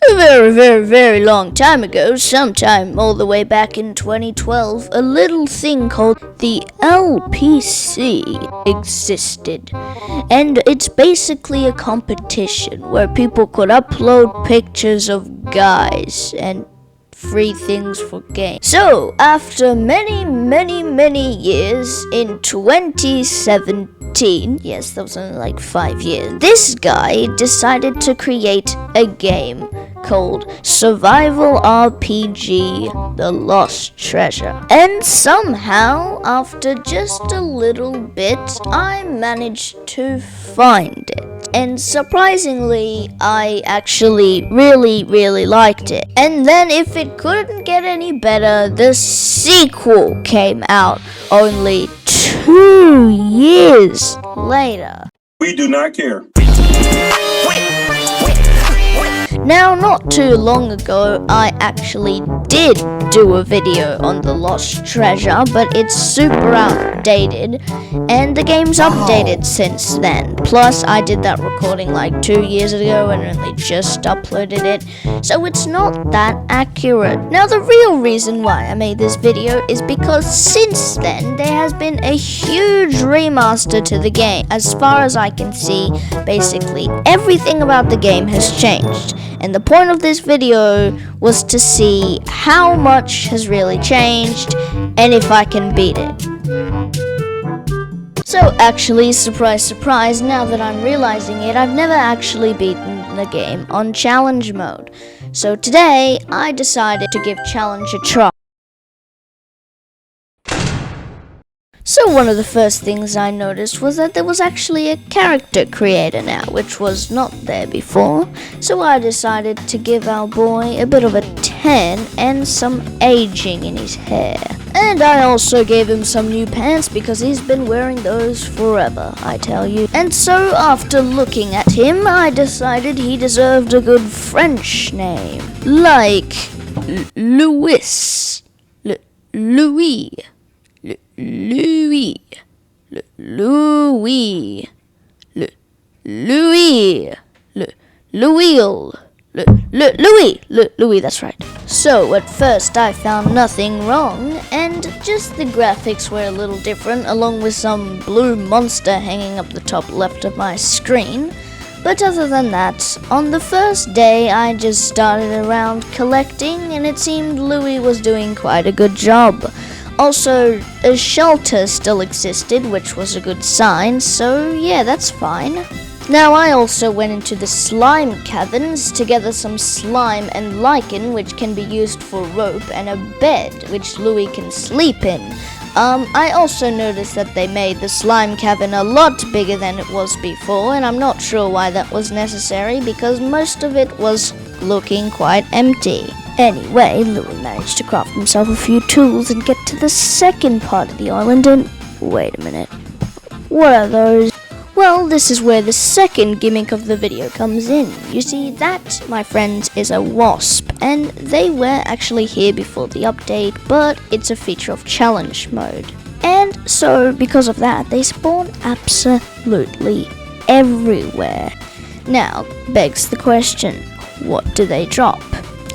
A very, very, very long time ago, sometime all the way back in 2012, a little thing called the LPC existed. And it's basically a competition where people could upload pictures of guys and free things for games. So, after many, many, many years, in 2017, yes, that was only like 5 years, this guy decided to create a game called Survival RPG The Lost Treasure. And somehow, after just a little bit, I managed to find it. And surprisingly, I actually really, really liked it. And then if it couldn't get any better, the sequel came out only 2 years later. We do not care. Now, not too long ago, I actually did do a video on the Lost Treasure, but it's super outdated, and the game's updated since then. Plus, I did that recording like 2 years ago and only just uploaded it, so it's not that accurate. Now, the real reason why I made this video is because since then, there has been a huge remaster to the game. As far as I can see, basically everything about the game has changed. And the point of this video was to see how much has really changed and if I can beat it. So actually, surprise, surprise, now that I'm realizing it, I've never actually beaten the game on challenge mode. So today, I decided to give challenge a try. So one of the first things I noticed was that there was actually a character creator now, which was not there before. So I decided to give our boy a bit of a tan and some aging in his hair. And I also gave him some new pants because he's been wearing those forever, I tell you. And so after looking at him, I decided he deserved a good French name. Like Louis. Louis. Louis, Louis, Louis, Louis, that's right. So at first I found nothing wrong, and just the graphics were a little different, along with some blue monster hanging up the top left of my screen. But other than that, on the first day I just started around collecting, and it seemed Louis was doing quite a good job. Also, a shelter still existed, which was a good sign, so yeah, that's fine. Now, I also went into the slime caverns to gather some slime and lichen, which can be used for rope, and a bed, which Louis can sleep in. I also noticed that they made the slime cavern a lot bigger than it was before, and I'm not sure why that was necessary, because most of it was looking quite empty. Anyway, Louis managed to craft himself a few tools and get to the second part of the island, and wait a minute, what are those? Well, this is where the second gimmick of the video comes in. You see, that, my friends, is a wasp, and they were actually here before the update, but it's a feature of challenge mode. And so, because of that, they spawn absolutely everywhere. Now, begs the question, what do they drop?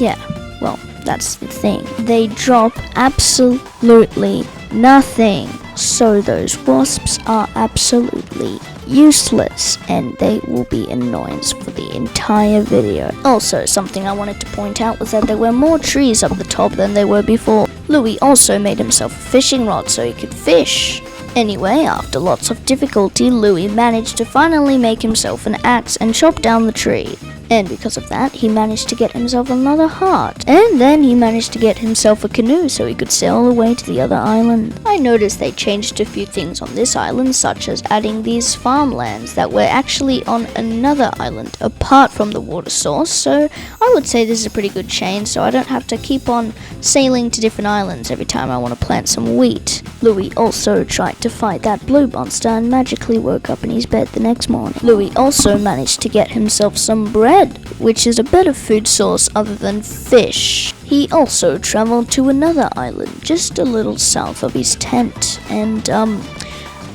Yeah, well, that's the thing. They drop absolutely nothing. So those wasps are absolutely useless, and they will be annoyance for the entire video. Also, something I wanted to point out was that there were more trees up the top than there were before. Louis also made himself a fishing rod so he could fish. Anyway, after lots of difficulty, Louis managed to finally make himself an axe and chop down the tree. And because of that, he managed to get himself another heart. And then he managed to get himself a canoe so he could sail away to the other island. I noticed they changed a few things on this island, such as adding these farmlands that were actually on another island apart from the water source. So I would say this is a pretty good change, so I don't have to keep on sailing to different islands every time I want to plant some wheat. Louis also tried to fight that blue monster and magically woke up in his bed the next morning. Louis also managed to get himself some bread, which is a better food source other than fish. He also traveled to another island just a little south of his tent, and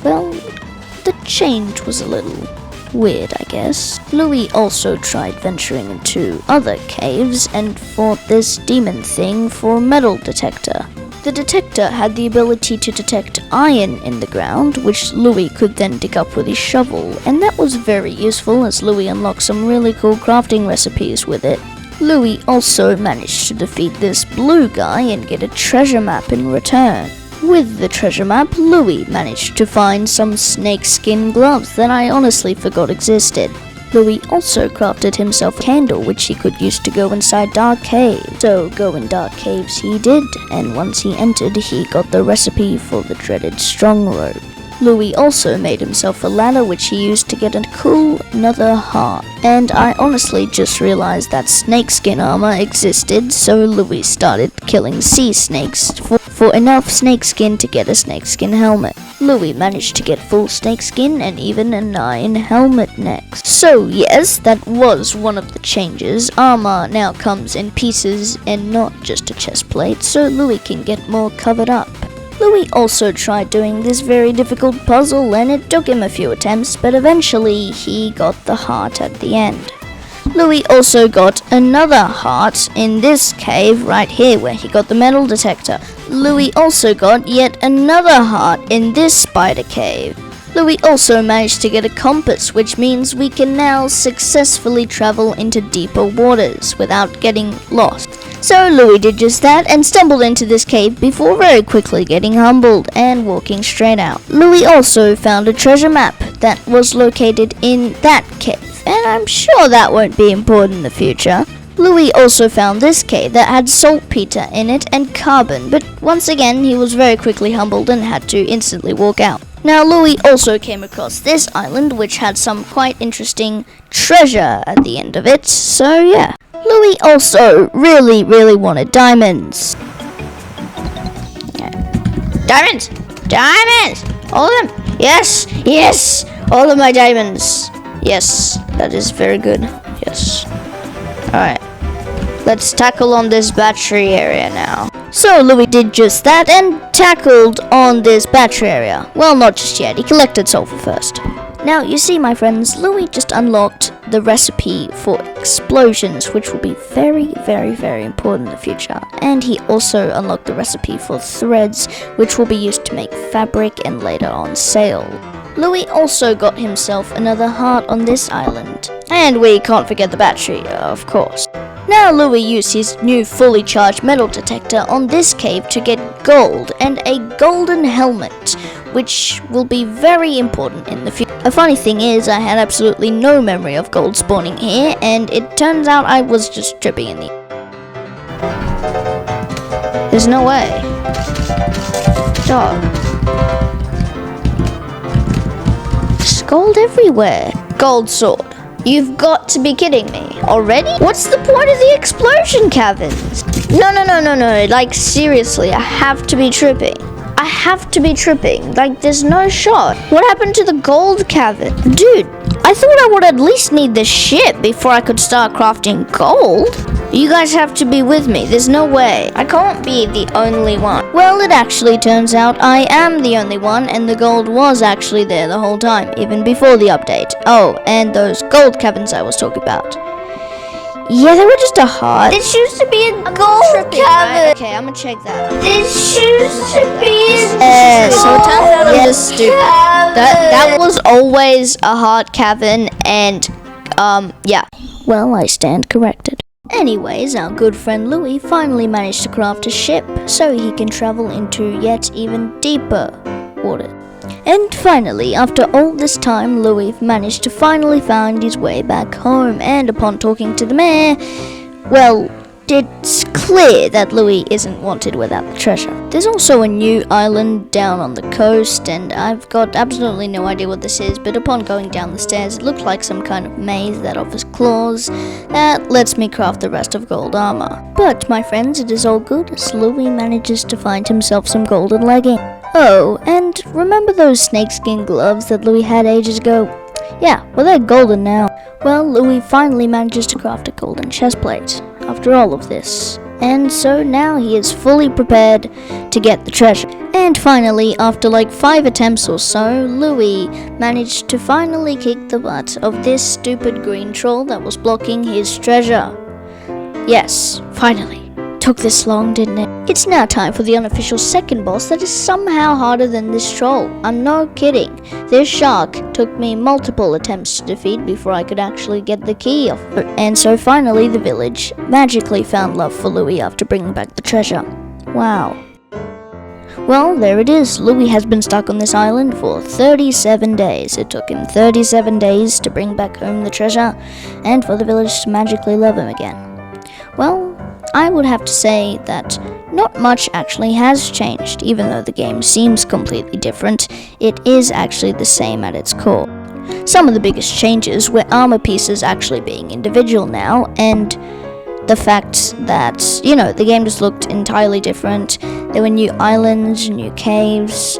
well, the change was a little weird, I guess. Louis also tried venturing into other caves and fought this demon thing for a metal detector. The detector had the ability to detect iron in the ground, which Louis could then dig up with his shovel, and that was very useful as Louis unlocked some really cool crafting recipes with it. Louis also managed to defeat this blue guy and get a treasure map in return. With the treasure map, Louis managed to find some snakeskin gloves that I honestly forgot existed. Louis also crafted himself a candle which he could use to go inside dark caves. So go in dark caves he did, and once he entered he got the recipe for the dreaded strong rope. Louis also made himself a ladder which he used to get a cool nether heart. And I honestly just realized that snakeskin armor existed, so Louis started killing sea snakes for enough snakeskin to get a snakeskin helmet. Louis managed to get full snakeskin and even an iron helmet next. So yes, that was one of the changes. Armor now comes in pieces and not just a chest plate, so Louis can get more covered up. Louis also tried doing this very difficult puzzle and it took him a few attempts, but eventually he got the heart at the end. Louis also got another heart in this cave right here where he got the metal detector. Louis also got yet another heart in this spider cave. Louis also managed to get a compass, which means we can now successfully travel into deeper waters without getting lost. So Louis did just that and stumbled into this cave before very quickly getting humbled and walking straight out. Louis also found a treasure map that was located in that cave, and I'm sure that won't be important in the future. Louis also found this cave that had saltpeter in it and carbon, but once again he was very quickly humbled and had to instantly walk out. Now Louis also came across this island which had some quite interesting treasure at the end of it, so yeah. Louis also really wanted diamonds. Diamonds! Diamonds! All of them! Yes! Yes! All of my diamonds! Yes, that is very good. Yes. Alright. Let's tackle on this battery area now. So Louis did just that and tackled on this battery area. Well, not just yet. He collected sulfur first. Now, you see, my friends, Louis just unlocked the recipe for explosions, which will be very important in the future. And he also unlocked the recipe for threads, which will be used to make fabric and later on sail. Louis also got himself another heart on this island. And we can't forget the battery, of course. Now Louis used his new fully charged metal detector on this cave to get gold and a golden helmet, which will be very important in the future. A funny thing is, I had absolutely no memory of gold spawning here, and it turns out I was just tripping in the... There's no way. Dog. There's gold everywhere. Gold sword. You've got to be kidding me. Already? What's the point of the explosion caverns? No. Like, seriously, I have to be tripping. I have to be tripping. Like, there's no shot. What happened to the gold cavern? Dude, I thought I would at least need the ship before I could start crafting gold. You guys have to be with me. There's no way. I can't be the only one. Well, it actually turns out I am the only one, and the gold was actually there the whole time, even before the update. Oh, and those gold caverns I was talking about. Yeah, they were just a heart. This used to be a gold cavern. Right? Okay, I'm gonna check that. This used to be a so it turns out I'm just stupid. That was always a heart cavern, and yeah. Well, I stand corrected. Anyways, our good friend Louis finally managed to craft a ship so he can travel into yet even deeper water. And finally, after all this time, Louis managed to finally find his way back home, and upon talking to the mayor, well, it's clear that Louis isn't wanted without the treasure. There's also a new island down on the coast, and I've got absolutely no idea what this is, but upon going down the stairs, it looked like some kind of maze that offers claws that lets me craft the rest of gold armor. But, my friends, it is all good as Louis manages to find himself some golden leggings. Oh, and remember those snakeskin gloves that Louis had ages ago? Yeah, well, they're golden now. Well, Louis finally manages to craft a golden chestplate after all of this. And so now he is fully prepared to get the treasure. And finally, after like 5 attempts or so, Louis managed to finally kick the butt of this stupid green troll that was blocking his treasure. Yes, finally. Took this long, didn't it? It's now time for the unofficial second boss that is somehow harder than this troll. I'm no kidding. This shark took me multiple attempts to defeat before I could actually get the key off. And so finally the village magically found love for Louis after bringing back the treasure. Wow. Well, there it is. Louis has been stuck on this island for 37 days. It took him 37 days to bring back home the treasure and for the village to magically love him again. Well, I would have to say that not much actually has changed. Even though the game seems completely different, it is actually the same at its core. Some of the biggest changes were armor pieces actually being individual now, and the fact that, the game just looked entirely different. There were new islands, new caves,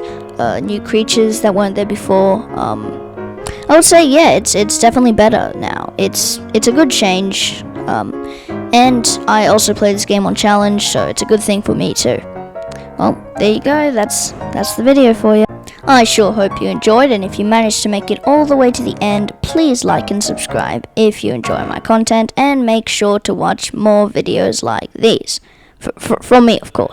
new creatures that weren't there before. I would say, yeah, it's definitely better now. It's a good change. And I also play this game on challenge, so it's a good thing for me too. Well, there you go, that's the video for you. I sure hope you enjoyed, and if you managed to make it all the way to the end, please like and subscribe if you enjoy my content, and make sure to watch more videos like these. From me, of course.